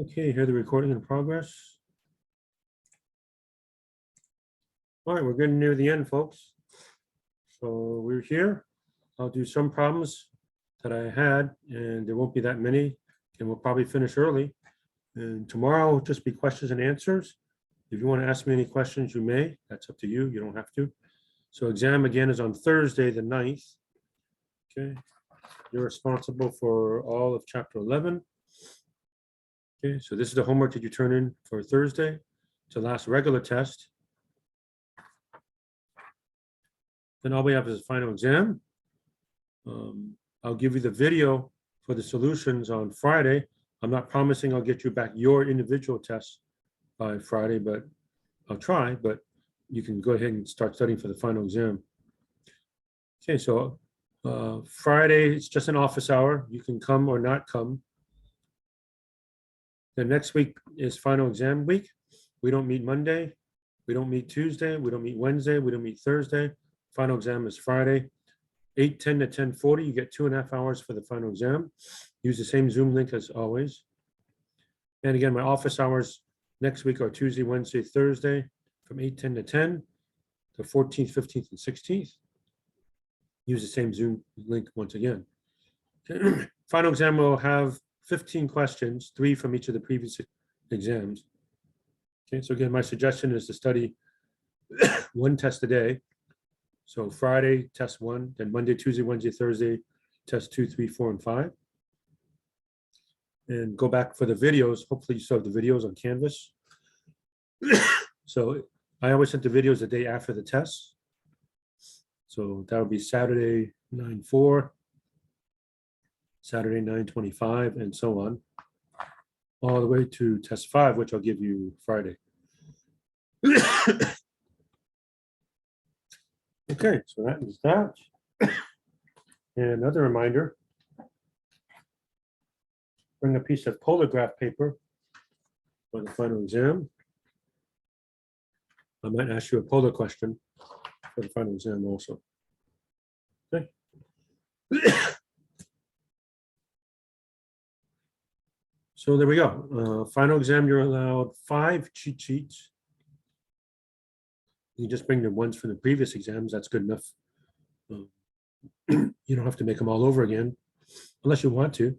Okay, here the recording in progress. All right, we're getting near the end, folks. So we're here. I'll do some problems that I had, and there won't be that many, and we'll probably finish early. And tomorrow will just be questions and answers. If you want to ask me any questions, you may. That's up to you. You don't have to. So exam again is on Thursday, the 9th. Okay. You're responsible for all of chapter 11. Okay, so this is the homework that you turn in for Thursday. It's the last regular test. Then all we have is a final exam. I'll give you the video for the solutions on Friday. I'm not promising I'll get you back your individual tests by Friday, but I'll try, but you can go ahead and start studying for the final exam. Okay, so Friday, it's just an office hour. You can come or not come. The next week is final exam week. We don't meet Monday. We don't meet Tuesday. We don't meet Wednesday. We don't meet Thursday. Final exam is Friday, 8:10 to 10:40. You get 2.5 hours for the final exam. Use the same Zoom link as always. And again, my office hours next week are Tuesday, Wednesday, Thursday from 8:10 to 10, the 14th, 15th, and 16th. Use the same Zoom link once again. Final exam will have 15 questions, 3 from each of the previous exams. Okay, so again, my suggestion is to study one test a day. So Friday, test 1, then Monday, Tuesday, Wednesday, Thursday, test 2, 3, 4, and 5. And go back for the videos. Hopefully you still have the videos on Canvas. So I always sent the videos the day after the test. So that would be Saturday, 9/4. Saturday, 9/25, and so on, all the way to test 5, which I'll give you Friday. Okay, so that is that. And another reminder, bring a piece of polar graph paper for the final exam. I might ask you a polar question for the final exam also. Okay. So there we go. Final exam, you're allowed 5 cheat sheets. You just bring the ones from the previous exams. That's good enough. You don't have to make them all over again, unless you want to.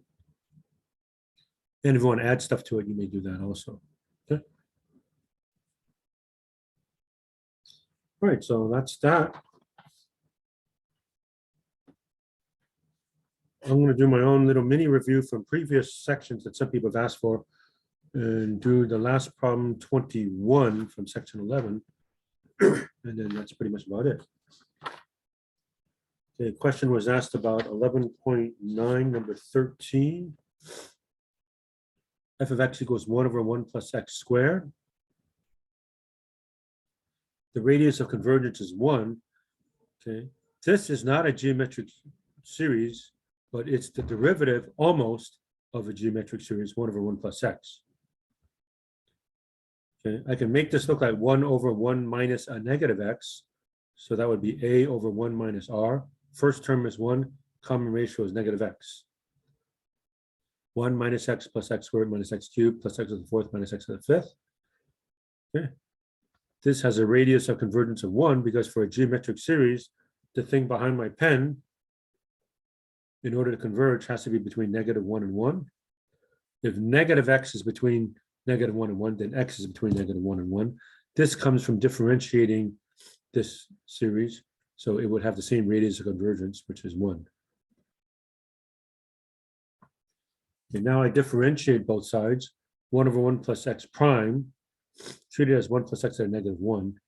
And if you want to add stuff to it, you may do that also. Okay. All right, so that's that. I'm going to do my own little mini review from previous sections that some people have asked for and do the last problem 21 from section 11. And then that's pretty much about it. The question was asked about 11.9, number 13. F of x equals 1 over 1 plus x squared. The radius of convergence is 1. Okay, this is not a geometric series, but it's the derivative almost of a geometric series, 1 over 1 plus x. Okay, I can make this look like 1 over 1 minus a negative x. So that would be a over 1 minus r. First term is 1, common ratio is negative x. 1 minus x plus x squared minus x cubed plus x to the 4th minus x to the 5th. Okay. This has a radius of convergence of 1 because for a geometric series, the thing behind my pen, in order to converge, has to be between negative 1 and 1. If negative x is between negative 1 and 1, then x is between negative 1 and 1. This comes from differentiating this series, so it would have the same radius of convergence, which is 1. And now I differentiate both sides. 1 over 1 plus x prime, treated as 1 plus x at a negative 1,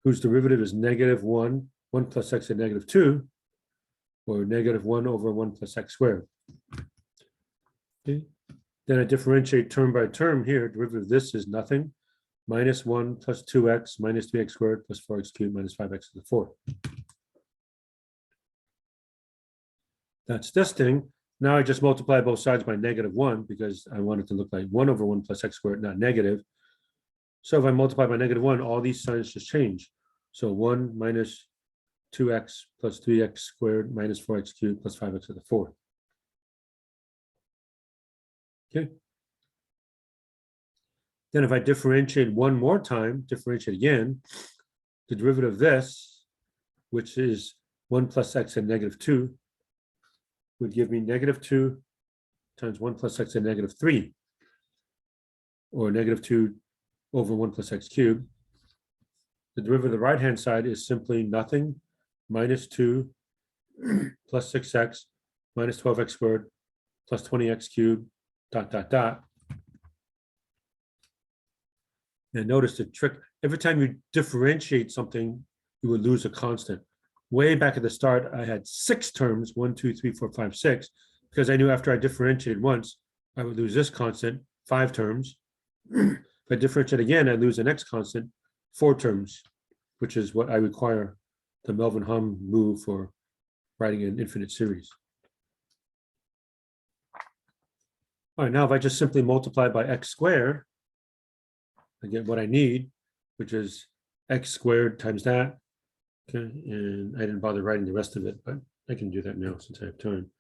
whose derivative is negative 1, 1 plus x at negative 2, or negative 1 over 1 plus x squared. Okay. Then I differentiate term by term here. Derivative of this is nothing. Minus 1 plus 2x minus 3x squared plus 4x cubed minus 5x to the 4th. That's this thing. Now I just multiply both sides by negative 1 because I want it to look like 1 over 1 plus x squared, not negative. So if I multiply by negative 1, all these signs just change. So 1 minus 2x plus 3x squared minus 4x cubed plus 5x to the 4th. Okay. Then if I differentiate one more time, differentiate again, the derivative of this, which is 1 plus x and -2, would give me -2 times 1 plus x and -3, or -2 over 1 plus x cubed. The derivative of the right-hand side is simply nothing, -2 plus 6x minus 12x squared plus 20x cubed, dot, dot, dot. And notice the trick, every time you differentiate something, you would lose a constant. Way back at the start, I had 6 terms, 1, 2, 3, 4, 5, 6, because I knew after I differentiated once, I would lose this constant, 5 terms. If I differentiate again, I lose the next constant, 4 terms, which is what I require the Melvin-Hum move for writing an infinite series. All right, now if I just simply multiply by x squared, I get what I need, which is x squared times that. Okay, and I didn't bother writing the rest of it, but I can do that now since I have time.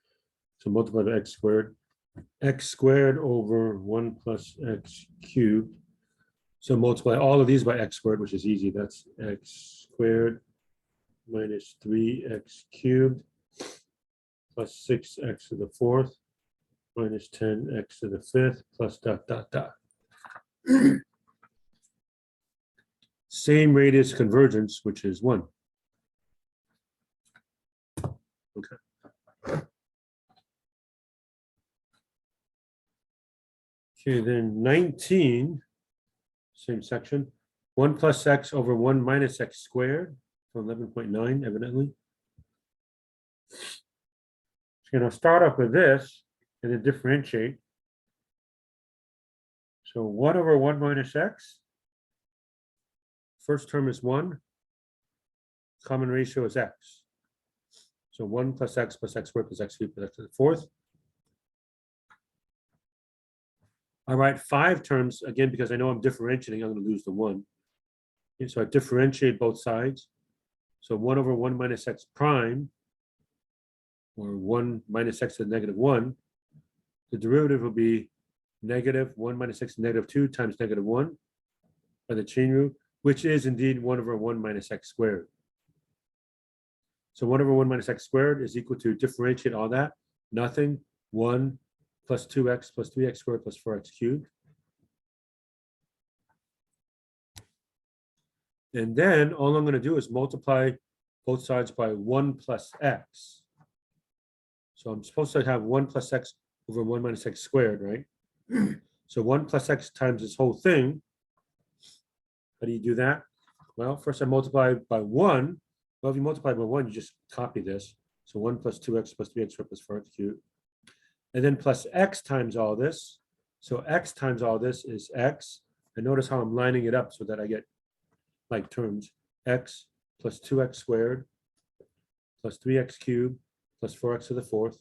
So multiply by x squared over 1 plus x cubed. So multiply all of these by x squared, which is easy. That's x squared minus 3x cubed plus 6x to the 4th minus 10x to the 5th plus dot, dot, dot. Same radius convergence, which is 1. Okay. Okay, then 19, same section. 1 plus x over 1 minus x squared, so 11.9, evidently. So I'll start off with this and then differentiate. So 1 over 1 minus x. First term is 1. Common ratio is x. So 1 plus x squared plus x cubed plus x to the 4th. I write 5 terms, again, because I know I'm differentiating, I'm going to lose the 1. Okay, so I differentiate both sides. So 1 over 1 minus x prime, or 1 minus x to the -1. The derivative will be -1 minus x to the -2 times -1 by the chain rule, which is indeed 1 over 1 minus x squared. So 1 over 1 minus x squared is equal to, differentiate all that, nothing, 1 plus 2x plus 3x squared plus 4x cubed. And then all I'm going to do is multiply both sides by 1 plus x. So I'm supposed to have 1 plus x over 1 minus x squared, right? So 1 plus x times this whole thing. How do you do that? Well, first I multiply by 1. Well, if you multiply by 1, you just copy this. So 1 plus 2x plus 3x squared plus 4x cubed. And then plus x times all this. So x times all this is x. And notice how I'm lining it up so that I get like terms. X plus 2x squared plus 3x cubed plus 4x to the 4th.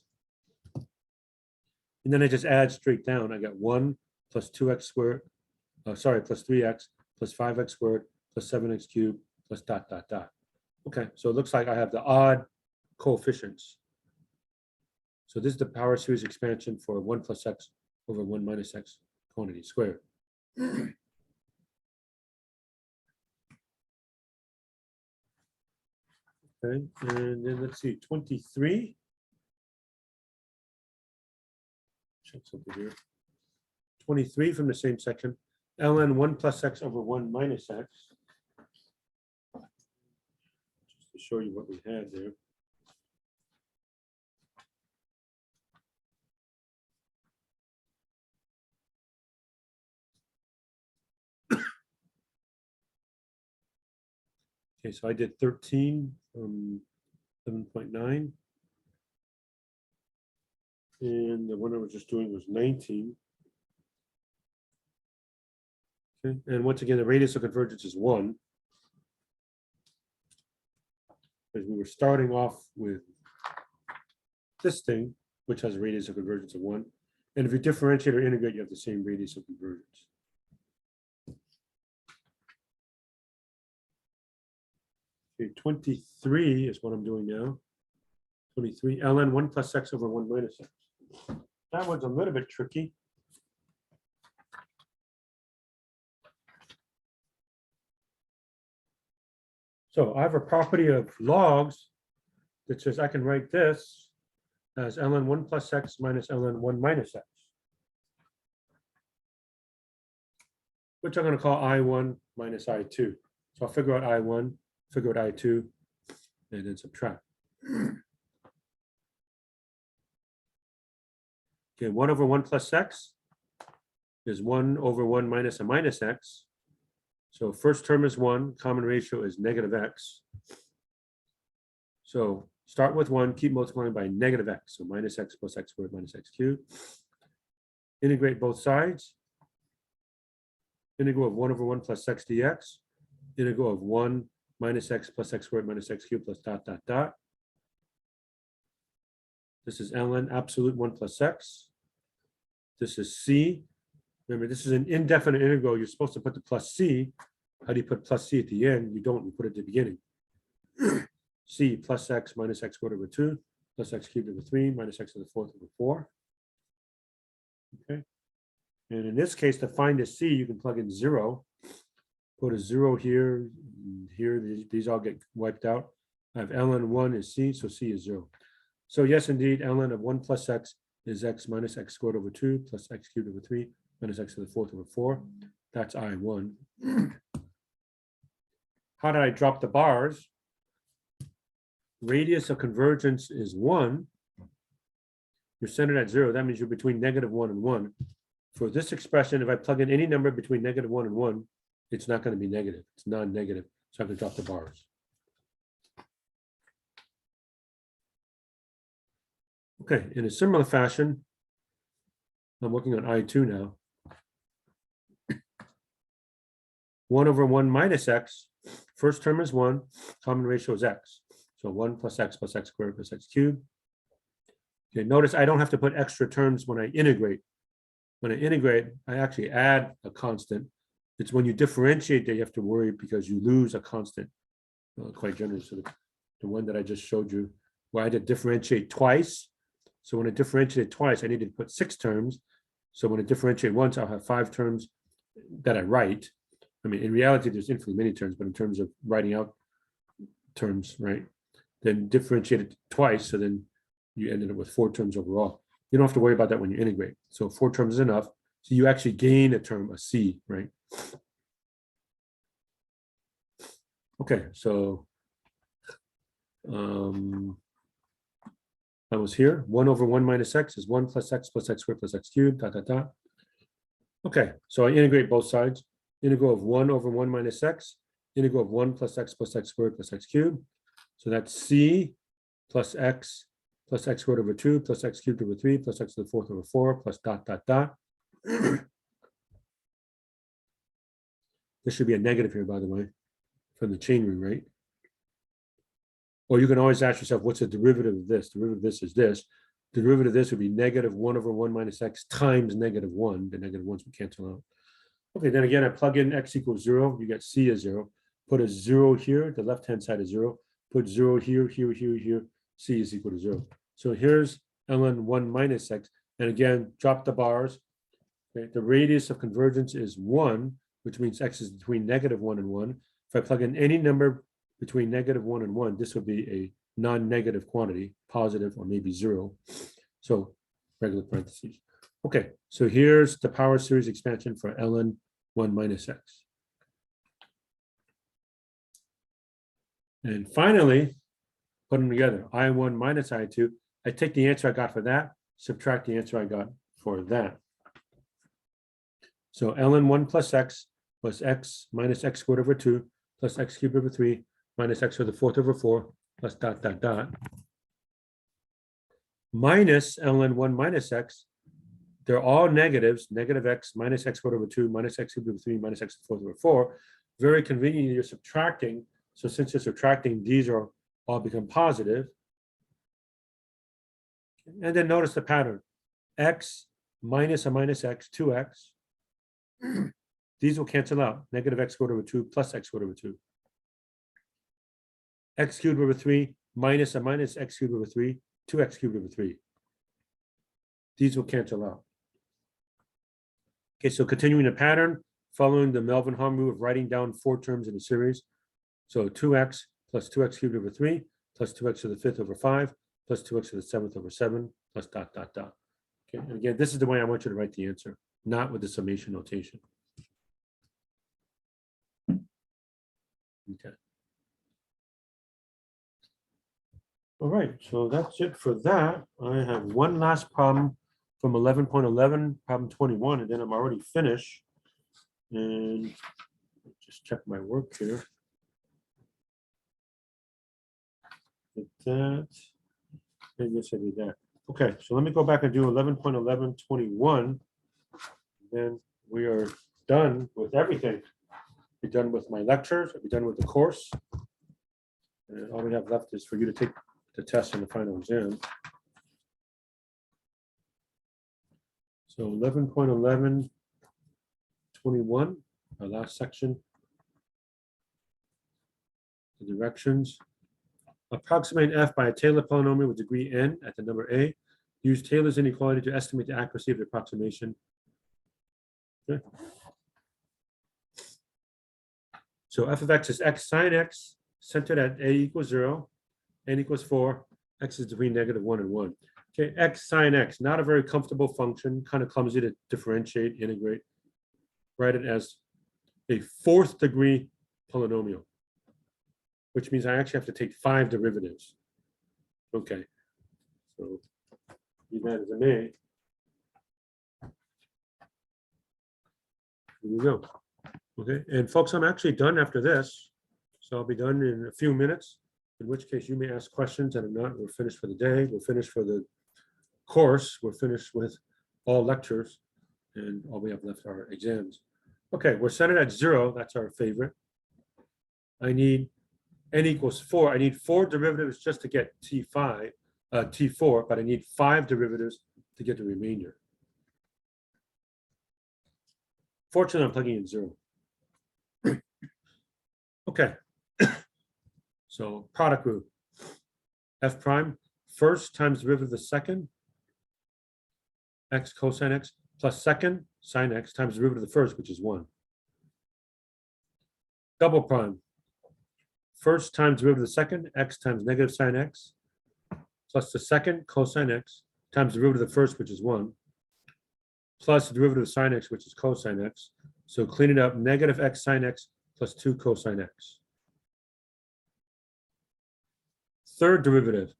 And then I just add straight down. I got 1 plus 2x squared, plus 3x plus 5x squared plus 7x cubed plus dot, dot, dot. Okay, so it looks like I have the odd coefficients. So this is the power series expansion for 1 plus x over 1 minus x quantity squared. Okay, and then let's see, 23. Check something here. 23 from the same section. ln 1 plus x over 1 minus x. Just to show you what we had there. Okay, so I did 13 from 7.9. And the one I was just doing was 19. Okay, and once again, the radius of convergence is 1. Because we were starting off with this thing, which has a radius of convergence of 1. And if you differentiate or integrate, you have the same radius of convergence. Okay, 23 is what I'm doing now. 23, ln 1 plus x over 1 minus x. That one's a little bit tricky. So I have a property of logs that says I can write this as ln 1 plus x minus ln 1 minus x, which I'm going to call I1 minus I2. So I'll figure out I1, figure out I2, and then subtract. Okay, 1 over 1 plus x is 1 over 1 minus a minus x. So first term is 1, common ratio is negative x. So start with 1, keep multiplying by negative x. So minus x plus x squared minus x cubed. Integrate both sides. Integral of 1 over 1 plus x dx. Integral of 1 minus x plus x squared minus x cubed plus dot, dot, dot. This is ln absolute 1 plus x. This is c. Remember, this is an indefinite integral. You're supposed to put the plus c. How do you put plus c at the end? You don't. You put it at the beginning. C plus x minus x squared over 2 plus x cubed over 3 minus x to the fourth over 4. Okay. And in this case, to find a c, you can plug in 0. Put a 0 here, here. These all get wiped out. I have ln 1 is c, so c is 0. So yes, indeed, ln of 1 plus x is x minus x squared over 2 plus x cubed over 3 minus x to the fourth over 4. That's I1. How did I drop the bars? Radius of convergence is 1. You're centered at 0. That means you're between negative 1 and 1. For this expression, if I plug in any number between negative 1 and 1, it's not going to be negative. It's non-negative. So I have to drop the bars. Okay, in a similar fashion, I'm working on I2 now. 1 over 1 minus x. First term is 1. Common ratio is x. So 1 plus x squared plus x cubed. Okay, notice I don't have to put extra terms when I integrate. When I integrate, I actually add a constant. It's when you differentiate that you have to worry because you lose a constant. Quite generally, so the one that I just showed you, where I had to differentiate twice. So when I differentiate twice, I needed to put 6 terms. So when I differentiate once, I'll have 5 terms that I write. I mean, in reality, there's infinitely many terms, but in terms of writing out terms, right? Then differentiate it twice, so then you ended up with 4 terms overall. You don't have to worry about that when you integrate. So 4 terms is enough. So you actually gain a term, a c, right? Okay, so I was here. 1 over 1 minus x is 1 plus x squared plus x cubed, dot, dot, dot. Okay, so I integrate both sides. Integral of 1 over 1 minus x. Integral of 1 plus x squared plus x cubed. So that's c plus x squared over 2 plus x cubed over 3 plus x to the fourth over 4 plus dot, dot, dot. There should be a negative here, by the way, from the chain rule, right? Or you can always ask yourself, what's the derivative of this? The derivative of this is this. The derivative of this would be negative 1 over 1 minus x times negative 1. The negative 1s would cancel out. Okay, then again, I plug in x equals 0. You get c is 0. Put a 0 here. The left-hand side is 0. Put 0 here, here, here, here. C is equal to 0. So here's ln 1 minus x. And again, drop the bars. Okay, the radius of convergence is 1, which means x is between negative 1 and 1. If I plug in any number between negative 1 and 1, this would be a non-negative quantity, positive or maybe 0. So regular parentheses. Okay, so here's the power series expansion for ln 1 minus x. And finally, put them together. I1 minus I2. I take the answer I got for that, subtract the answer I got for that. So ln 1 plus x minus x squared over 2 plus x cubed over 3 minus x to the fourth over 4 plus dot, dot, dot. Minus ln 1 minus x. They're all negatives. Negative x minus x squared over 2 minus x cubed over 3 minus x to the fourth over 4. Very convenient, you're subtracting. So since you're subtracting, these are all become positive. And then notice the pattern. X minus a minus x, 2x. These will cancel out. Negative x squared over 2 plus x squared over 2. X cubed over 3 minus a minus x cubed over 3, 2x cubed over 3. These will cancel out. Okay, so continuing the pattern, following the Melvin-Hahn rule of writing down 4 terms in a series. So 2x plus 2x cubed over 3 plus 2x to the 5th over 5 plus 2x to the 7th over 7 plus dot, dot, dot. Okay, and again, this is the way I want you to write the answer, not with the summation notation. Okay. All right, so that's it for that. I have one last problem from 11.11, problem 21, and then I'm already finished. And just check my work here. Did that. And yes, I did that. Okay, so let me go back and do 11.11.21. Then we are done with everything. Be done with my lectures. I'll be done with the course. And all we have left is for you to take the test and the final exam. So 11.11.21, our last section. The directions. Approximate f by a Taylor polynomial with degree n at the number a. Use Taylor's inequality to estimate the accuracy of the approximation. Okay. So f of x is x sine x, centered at a equals 0, n equals 4, x is between -1 and 1. Okay, x sine x, not a very comfortable function, kind of clumsy to differentiate, integrate. Write it as a 4th degree polynomial, which means I actually have to take 5 derivatives. Okay, so be that as it may. Here we go. Okay, and folks, I'm actually done after this. So I'll be done in a few minutes, in which case you may ask questions, and if not, we're finished for the day. We're finished for the course. We're finished with all lectures, and all we have left are exams. Okay, we're centered at 0. That's our favorite. I need n equals 4. I need 4 derivatives just to get T4, but I need 5 derivatives to get the remainder. Fortunately, I'm plugging in 0. Okay. So product rule. F prime, first times derivative of the second, x cosine x, plus second sine x times derivative of the first, which is 1. Double prime, first times derivative of the second, x times negative sine x, plus the second cosine x times derivative of the first, which is 1, plus the derivative of sine x, which is cosine x. So clean it up, negative x sine x plus 2 cosine x. Third derivative,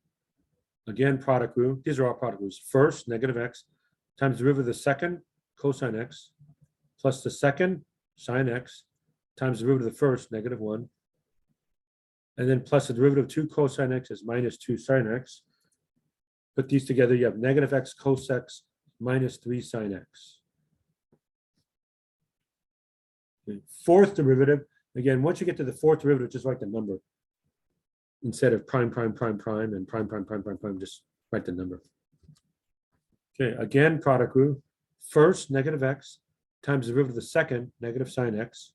again, product rule. These are all product rules. First, negative x times derivative of the second, cosine x, plus the second, sine x, times the derivative of the first, -1. And then plus the derivative of 2 cosine x is minus 2 sine x. Put these together, you have negative x cos x minus 3 sine x. Okay. Fourth derivative, again, once you get to the fourth derivative, just write the number. Instead of prime, prime, prime, prime, and prime, prime, prime, prime, prime, just write the number. Okay, again, product rule. First, negative x times the derivative of the second, negative sine x,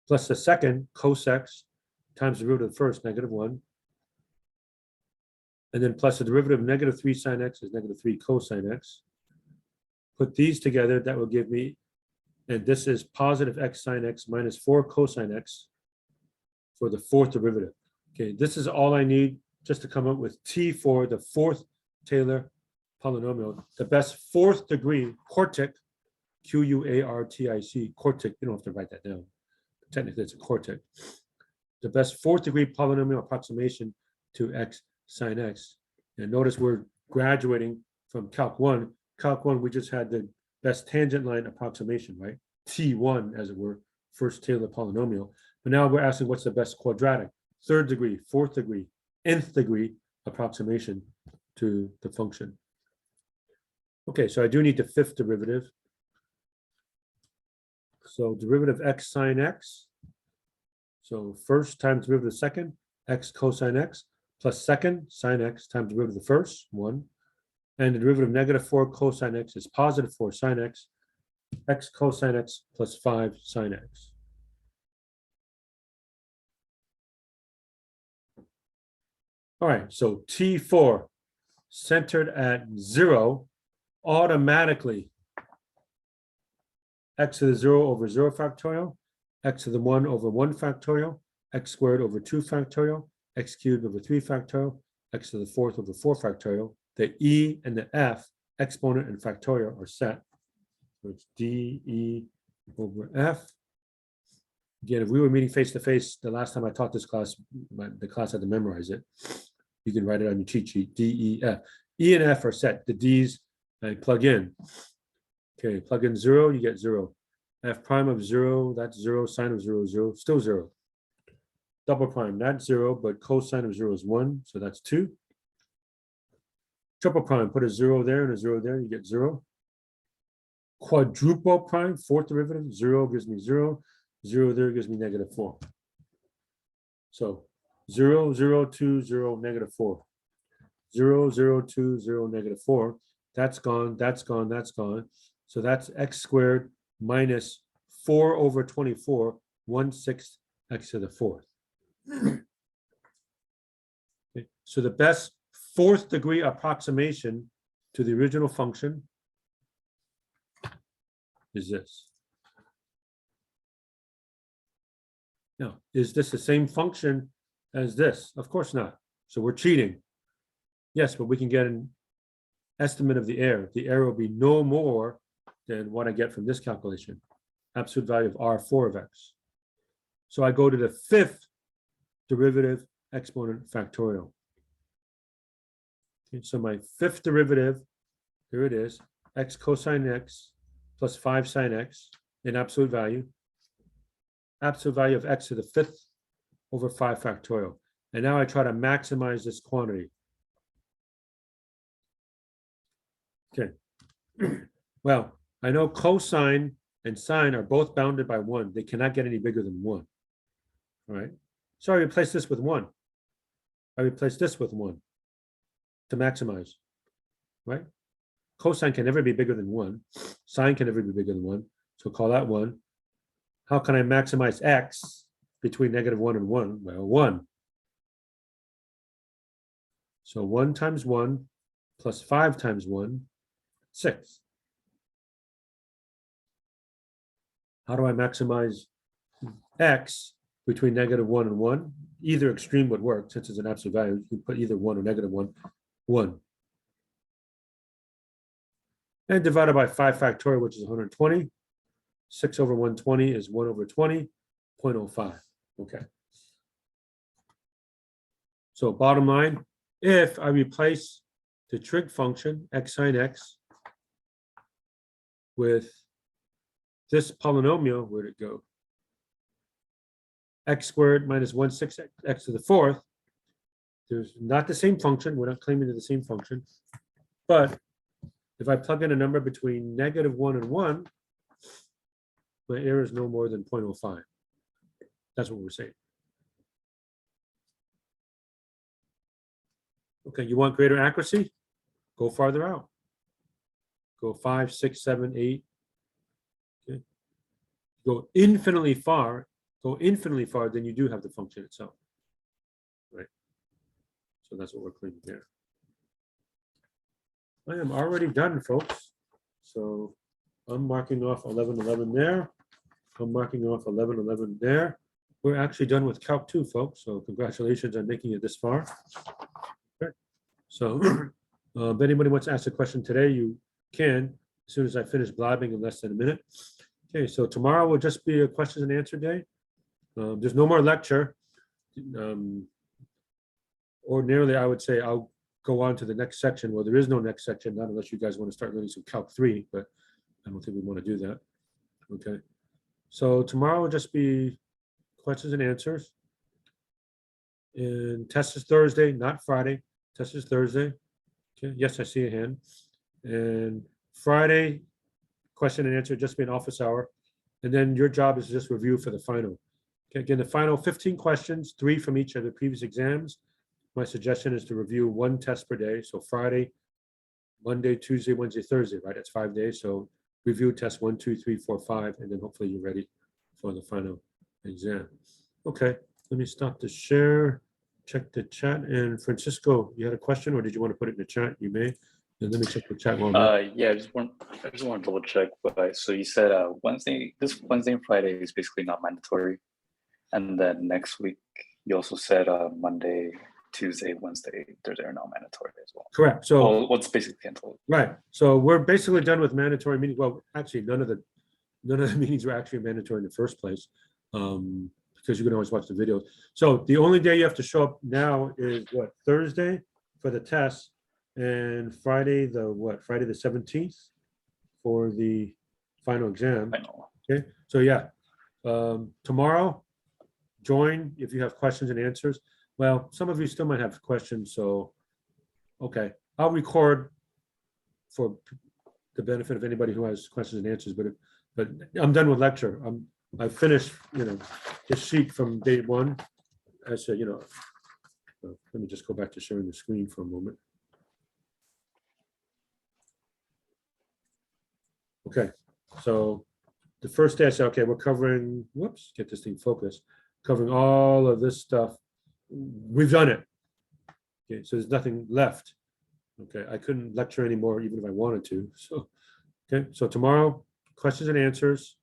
plus the second, cos x, times the derivative of the first, -1. And then plus the derivative of negative 3 sine x is negative 3 cosine x. Put these together, that will give me, and this is positive x sine x minus 4 cosine x for the fourth derivative. Okay, this is all I need just to come up with T4, the fourth Taylor polynomial, the best 4th degree quartic, Q-U-A-R-T-I-C, quartic, you don't have to write that down. Technically, it's a quartic. The best 4th degree polynomial approximation to x sine x. And notice we're graduating from Calc 1. Calc 1, we just had the best tangent line approximation, right? T1, as it were, first Taylor polynomial. But now we're asking what's the best quadratic, 3rd degree, 4th degree, nth degree approximation to the function. Okay, so I do need the 5th derivative. So derivative x sine x. So first times derivative of the second, x cosine x, plus second sine x times derivative of the first, 1. And the derivative of negative 4 cosine x is positive 4 sine x, x cosine x plus 5 sine x. All right, so T4 centered at 0, automatically x to the 0 over 0 factorial, x to the 1 over 1 factorial, x squared over 2 factorial, x cubed over 3 factorial, x to the 4th over 4 factorial. The e and the f, exponent and factorial, are set. So it's DE over F. Again, if we were meeting face to face, the last time I taught this class, the class had to memorize it. You can write it on your cheat sheet, DEF. E and F are set. The D's, I plug in. Okay, plug in 0, you get 0. F prime of 0, that's 0. Sine of 0 is 0, still 0. Double prime, that's 0, but cosine of 0 is 1, so that's 2. Triple prime, put a 0 there and a 0 there, you get 0. Quadruple prime, fourth derivative, 0 gives me 0. 0 there gives me negative 4. So 0, 0, 2, 0, negative 4. 0, 0, 2, 0, negative 4. That's gone, that's gone, that's gone. So that's x squared minus 4 over 24, 1/6 x to the 4th. Okay. So the best 4th degree approximation to the original function is this. Now, is this the same function as this? Of course not. So we're cheating. Yes, but we can get an estimate of the error. The error will be no more than what I get from this calculation. Absolute value of R4 of x. So I go to the 5th derivative exponent factorial. Okay, so my 5th derivative, here it is, x cosine x plus 5 sine x in absolute value. Absolute value of x to the 5th over 5 factorial. And now I try to maximize this quantity. Okay. Well, I know cosine and sine are both bounded by 1. They cannot get any bigger than 1. All right. So I replace this with 1. I replace this with 1 to maximize. Right? Cosine can never be bigger than 1. Sine can never be bigger than 1. So call that 1. How can I maximize x between negative 1 and 1? Well, 1. So 1 times 1 plus 5 times 1, 6. How do I maximize x between negative 1 and 1? Either extreme would work. Since it's an absolute value, you can put either 1 or negative 1. 1. And divided by 5 factorial, which is 120. 6 over 120 is 1 over 20, 0.05. Okay. So bottom line, if I replace the trig function, x sine x, with this polynomial, where'd it go? X squared minus 1/6 x to the 4th. There's not the same function. We're not claiming they're the same function. But if I plug in a number between negative 1 and 1, my error is no more than 0.05. That's what we're saying. Okay, you want greater accuracy? Go farther out. Go 5, 6, 7, 8. Okay. Go infinitely far, then you do have the function itself. Right? So that's what we're claiming here. I am already done, folks. So I'm marking off 1111 there. I'm marking off 1111 there. We're actually done with Calc 2, folks. So congratulations on making it this far. Okay. So if anybody wants to ask a question today, you can, as soon as I finish blabbing in less than a minute. Okay, so tomorrow will just be a questions and answer day. There's no more lecture. Ordinarily, I would say I'll go on to the next section. Well, there is no next section, not unless you guys want to start learning some Calc 3, but I don't think we want to do that. Okay. So tomorrow will just be questions and answers. And test is Thursday, not Friday. Test is Thursday. Okay. Yes, I see a hand. And Friday, question and answer, just be an office hour. And then your job is to just review for the final. Okay. Again, the final 15 questions, 3 from each of the previous exams. My suggestion is to review 1 test per day. So Friday, Monday, Tuesday, Wednesday, Thursday, right? That's 5 days. So review test 1, 2, 3, 4, 5, and then hopefully you're ready for the final exam. Okay, let me stop the share, check the chat. And Francisco, you had a question or did you want to put it in the chat? You may. And let me check the chat one more. Yeah, I just want to double check. But so you said this Wednesday and Friday is basically not mandatory, and then next week you also said Monday, Tuesday, Wednesday, Thursday are not mandatory as well. Correct. So Well, what's basically canceled? right. So we're basically done with mandatory meetings. Well, actually, none of the meetings were actually mandatory in the first place, because you can always watch the videos. So the only day you have to show up now is what, Thursday for the test, and Friday Friday the 17th for the final exam. I know. Okay. So yeah, tomorrow, join if you have questions and answers. Well, some of you still might have questions, so okay, I'll record for the benefit of anybody who has questions and answers. But I'm done with lecture. I finished, this sheet from day one. I said, let me just go back to sharing the screen for a moment. Okay, so the first day I said, okay, we're covering, whoops, get this thing focused, covering all of this stuff. We've done it. Okay, so there's nothing left. Okay, I couldn't lecture anymore even if I wanted to. So, okay, so tomorrow, questions and answers,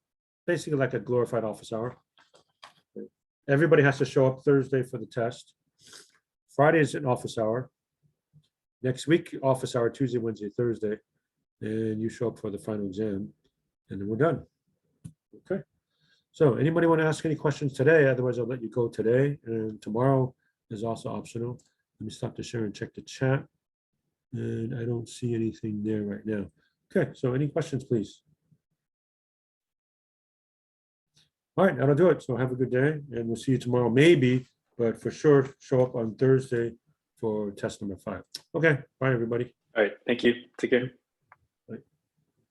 basically like a glorified office hour. Okay. Everybody has to show up Thursday for the test. Friday is an office hour. Next week, office hour, Tuesday, Wednesday, Thursday. And you show up for the final exam, and then we're done. Okay. So anybody want to ask any questions today? Otherwise, I'll let you go today. And tomorrow is also optional. Let me stop the share and check the chat. And I don't see anything there right now. Okay, so any questions, please? All right, that'll do it. So have a good day, and we'll see you tomorrow, maybe, but for sure, show up on Thursday for test number 5. Okay, bye, everybody. All right, thank you. Take care.